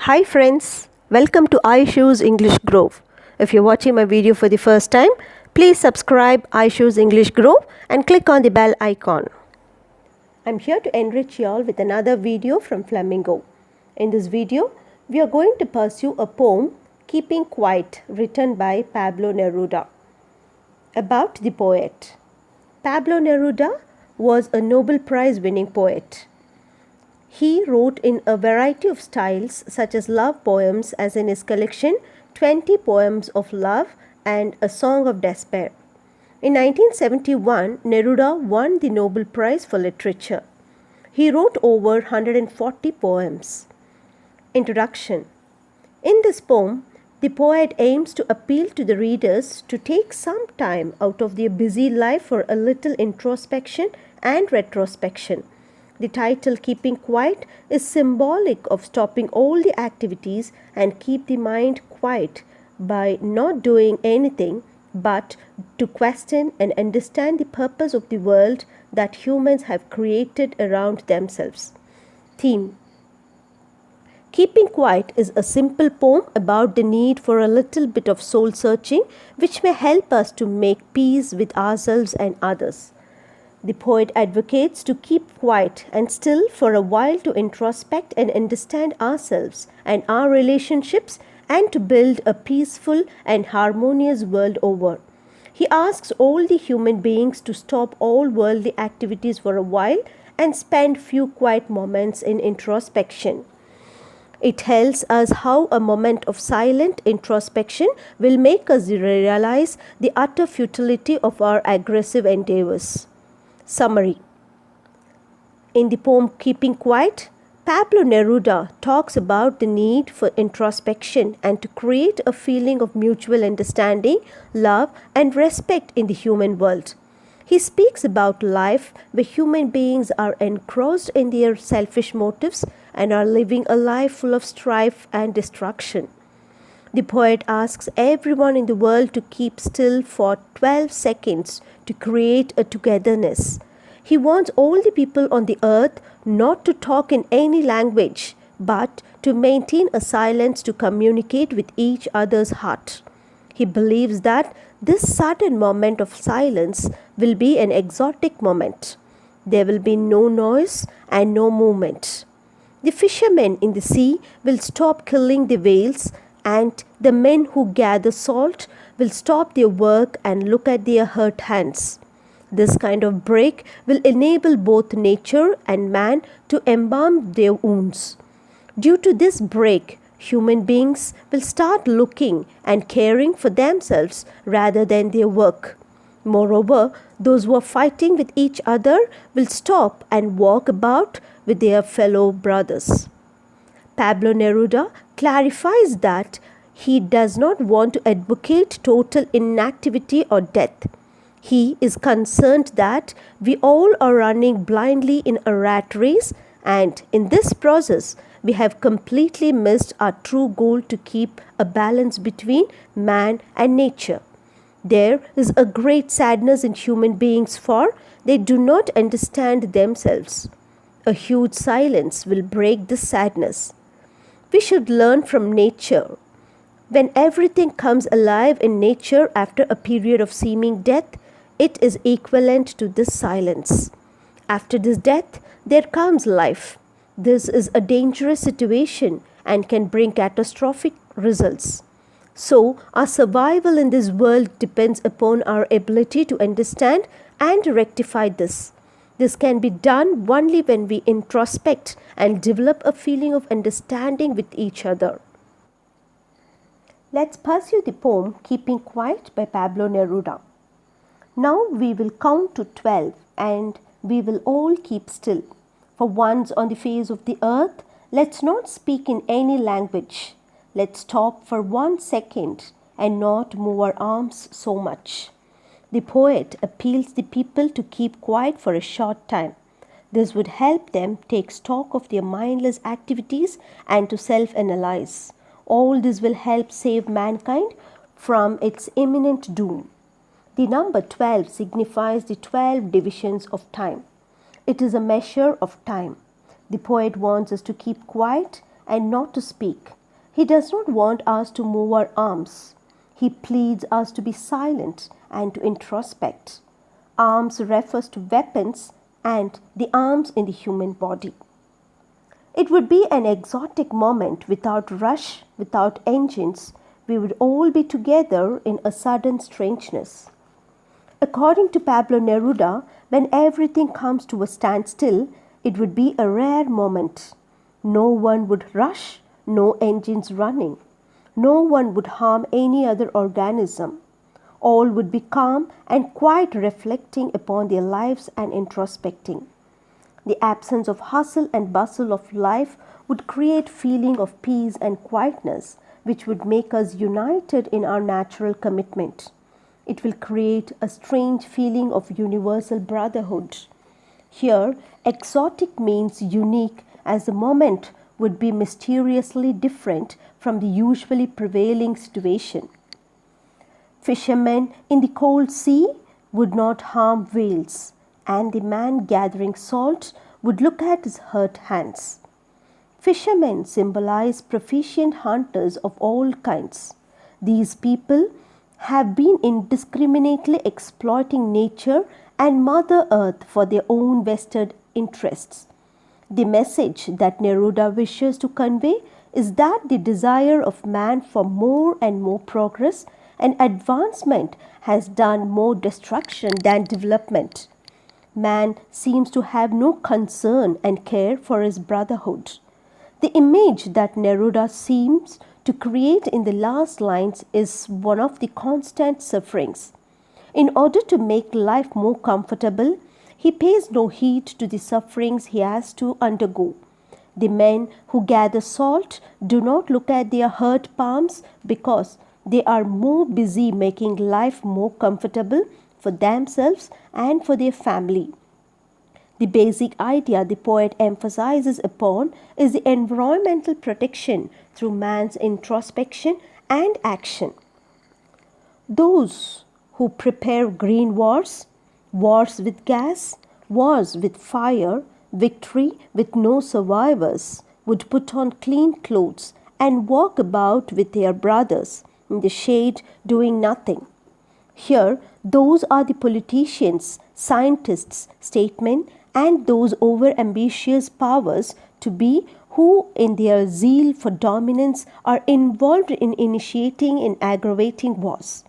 Hi friends, welcome to iShoes English Grove. If you're watching my video for the first time, please subscribe iShoes English Grove and click on the bell icon. I'm here to enrich you all with another video from Flamingo. In this video, we are going to pursue a poem, Keeping Quiet, written by Pablo Neruda. About the poet. Pablo Neruda was a Nobel Prize winning poet. He wrote in a variety of styles such as love poems, as in his collection 20 Poems of Love and A Song of Despair. In 1971, Neruda won the Nobel Prize for Literature. He wrote over 140 poems. Introduction. In this poem, the poet aims to appeal to the readers to take some time out of their busy life for a little introspection and retrospection. The title Keeping Quiet is symbolic of stopping all the activities and keep the mind quiet by not doing anything but to question and understand the purpose of the world that humans have created around themselves. Theme. Keeping Quiet is a simple poem about the need for a little bit of soul searching which may help us to make peace with ourselves and others. The poet advocates to keep quiet and still for a while to introspect and understand ourselves and our relationships and to build a peaceful and harmonious world over. He asks all the human beings to stop all worldly activities for a while and spend few quiet moments in introspection. It tells us how a moment of silent introspection will make us realize the utter futility of our aggressive endeavors. Summary. In the poem Keeping Quiet, Pablo Neruda talks about the need for introspection and to create a feeling of mutual understanding, love, and respect in the human world. He speaks about life where human beings are engrossed in their selfish motives and are living a life full of strife and destruction. The poet asks everyone in the world to keep still for 12 seconds to create a togetherness. He wants all the people on the earth not to talk in any language, but to maintain a silence to communicate with each other's heart. He believes that this sudden moment of silence will be an exotic moment. There will be no noise and no movement. The fishermen in the sea will stop killing the whales, and the men who gather salt will stop their work and look at their hurt hands. This kind of break will enable both nature and man to embalm their wounds. Due to this break, human beings will start looking and caring for themselves rather than their work. Moreover, those who are fighting with each other will stop and walk about with their fellow brothers. Pablo Neruda clarifies that he does not want to advocate total inactivity or death. He is concerned that we all are running blindly in a rat race, and in this process, we have completely missed our true goal to keep a balance between man and nature. There is a great sadness in human beings, for they do not understand themselves. A huge silence will break this sadness. We should learn from nature. When everything comes alive in nature after a period of seeming death, it is equivalent to this silence. After this death, there comes life. This is a dangerous situation and can bring catastrophic results. So, our survival in this world depends upon our ability to understand and rectify this. This can be done only when we introspect and develop a feeling of understanding with each other. Let's pursue the poem Keeping Quiet by Pablo Neruda. Now we will count to 12 and we will all keep still. For once on the face of the earth, let's not speak in any language. Let's stop for 1 second and not move our arms so much. The poet appeals the people to keep quiet for a short time. This would help them take stock of their mindless activities and to self-analyze. All this will help save mankind from its imminent doom. The number 12 signifies the 12 divisions of time. It is a measure of time. The poet wants us to keep quiet and not to speak. He does not want us to move our arms. He pleads us to be silent and to introspect. Arms refers to weapons and the arms in the human body. It would be an exotic moment without rush, without engines. We would all be together in a sudden strangeness. According to Pablo Neruda, when everything comes to a standstill, it would be a rare moment. No one would rush, no engines running. No one would harm any other organism. All would be calm and quiet, reflecting upon their lives and introspecting. The absence of hustle and bustle of life would create feeling of peace and quietness, which would make us united in our natural commitment. It will create a strange feeling of universal brotherhood. Here, exotic means unique, as the moment would be mysteriously different from the usually prevailing situation. Fishermen in the cold sea would not harm whales, and the man gathering salt would look at his hurt hands. Fishermen symbolize proficient hunters of all kinds. These people have been indiscriminately exploiting nature and Mother Earth for their own vested interests. The message that Neruda wishes to convey is that the desire of man for more and more progress and advancement has done more destruction than development. Man seems to have no concern and care for his brotherhood. The image that Neruda seems to create in the last lines is one of the constant sufferings. In order to make life more comfortable, he pays no heed to the sufferings he has to undergo. The men who gather salt do not look at their hurt palms because they are more busy making life more comfortable for themselves and for their family. The basic idea the poet emphasizes upon is the environmental protection through man's introspection and action. Those who prepare green wars, wars with gas, wars with fire, victory with no survivors, would put on clean clothes and walk about with their brothers in the shade doing nothing. Here, those are the politicians, scientists, statesmen, and those over-ambitious powers to be who, in their zeal for dominance, are involved in initiating and aggravating wars.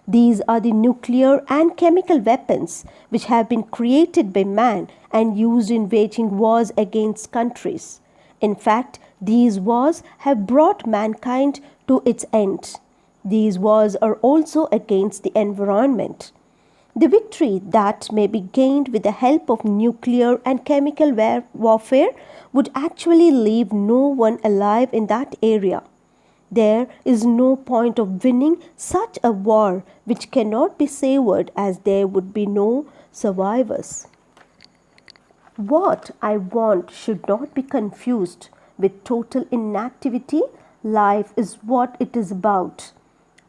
These are the nuclear and chemical weapons which have been created by man and used in waging wars against countries. In fact, these wars have brought mankind to its end. These wars are also against the environment. The victory that may be gained with the help of nuclear and chemical warfare would actually leave no one alive in that area. There is no point of winning such a war which cannot be savored, as there would be no survivors. What I want should not be confused with total inactivity. Life is what it is about.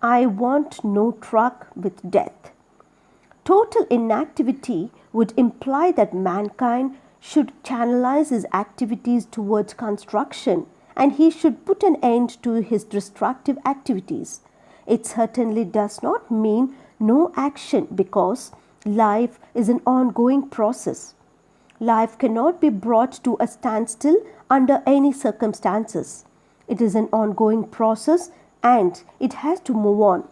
I want no truck with death. Total inactivity would imply that mankind should channelize his activities towards construction, and he should put an end to his destructive activities. It certainly does not mean no action, because life is an ongoing process. Life cannot be brought to a standstill under any circumstances. It is an ongoing process and it has to move on.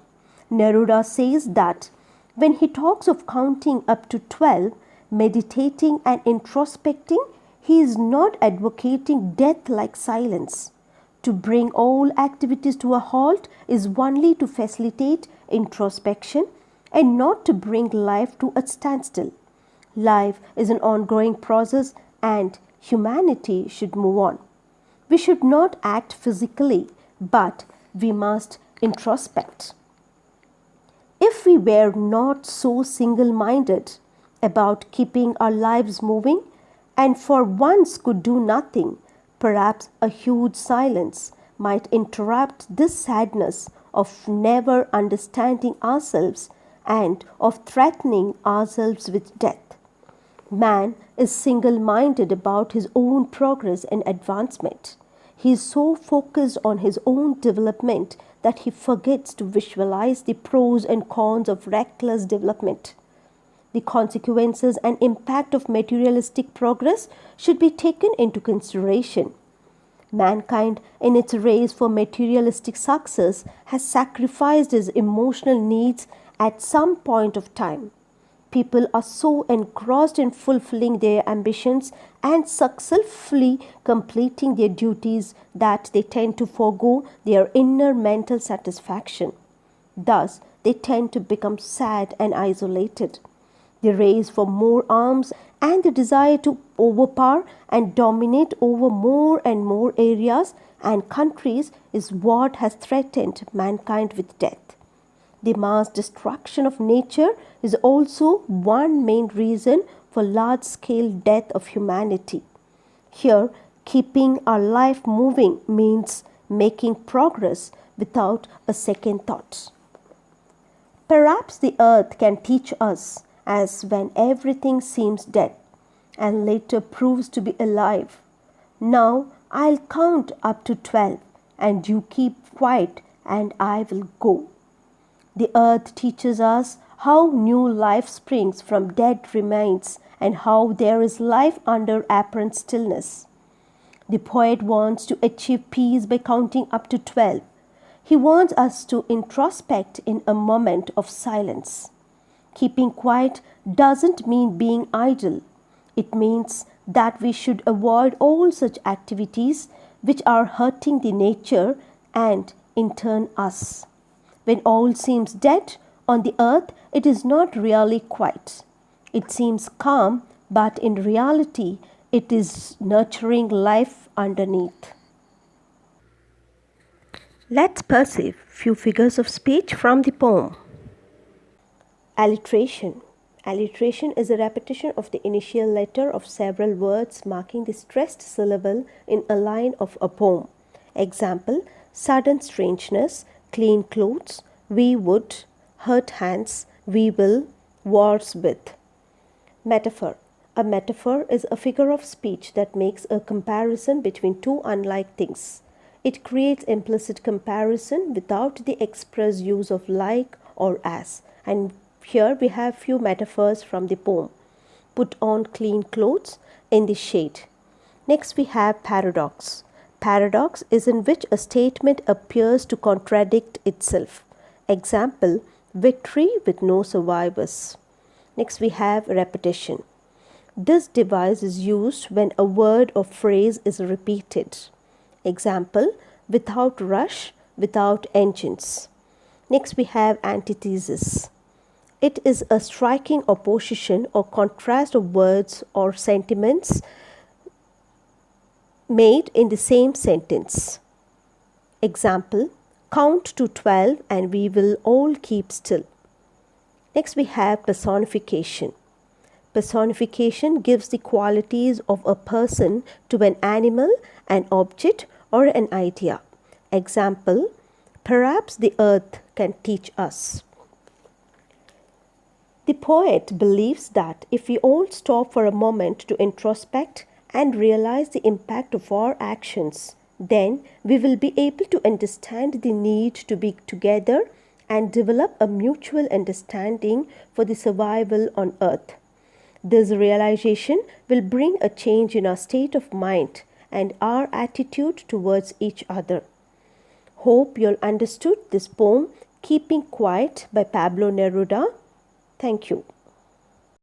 Neruda says that when he talks of counting up to 12, meditating and introspecting, he is not advocating death-like silence. To bring all activities to a halt is only to facilitate introspection and not to bring life to a standstill. Life is an ongoing process and humanity should move on. We should not act physically, but we must introspect. If we were not so single-minded about keeping our lives moving and for once could do nothing, perhaps a huge silence might interrupt this sadness of never understanding ourselves and of threatening ourselves with death. Man is single-minded about his own progress and advancement. He is so focused on his own development that he forgets to visualize the pros and cons of reckless development. The consequences and impact of materialistic progress should be taken into consideration. Mankind, in its race for materialistic success, has sacrificed its emotional needs at some point of time. People are so engrossed in fulfilling their ambitions and successfully completing their duties that they tend to forego their inner mental satisfaction. Thus, they tend to become sad and isolated. The race for more arms and the desire to overpower and dominate over more and more areas and countries is what has threatened mankind with death. The mass destruction of nature is also one main reason for large-scale death of humanity. Here, keeping our life moving means making progress without a second thought. Perhaps the earth can teach us as when everything seems dead and later proves to be alive. Now I'll count up to 12 and you keep quiet and I will go. The earth teaches us how new life springs from dead remains and how there is life under apparent stillness. The poet wants to achieve peace by counting up to 12. He wants us to introspect in a moment of silence. Keeping quiet doesn't mean being idle. It means that we should avoid all such activities which are hurting the nature and in turn us. When all seems dead on the earth, it is not really quiet. It seems calm, but in reality, it is nurturing life underneath. Let's perceive few figures of speech from the poem. Alliteration. Alliteration is a repetition of the initial letter of several words marking the stressed syllable in a line of a poem. Example: sudden strangeness, clean clothes, we would, hurt hands, we will, wars with. Metaphor. A metaphor is a figure of speech that makes a comparison between two unlike things. It creates implicit comparison without the express use of like or as. And here we have few metaphors from the poem. Put on clean clothes in the shade. Next we have paradox. Paradox is in which a statement appears to contradict itself. Example: victory with no survivors. Next we have repetition. This device is used when a word or phrase is repeated. Example: without rush, without engines. Next we have antithesis. It is a striking opposition or contrast of words or sentiments made in the same sentence. Example: count to 12 and we will all keep still. Next we have personification. Personification gives the qualities of a person to an animal, an object, or an idea. Example: perhaps the earth can teach us. The poet believes that if we all stop for a moment to introspect and realize the impact of our actions, then we will be able to understand the need to be together and develop a mutual understanding for the survival on earth. This realization will bring a change in our state of mind and our attitude towards each other. Hope you all understood this poem, Keeping Quiet by Pablo Neruda. Thank you.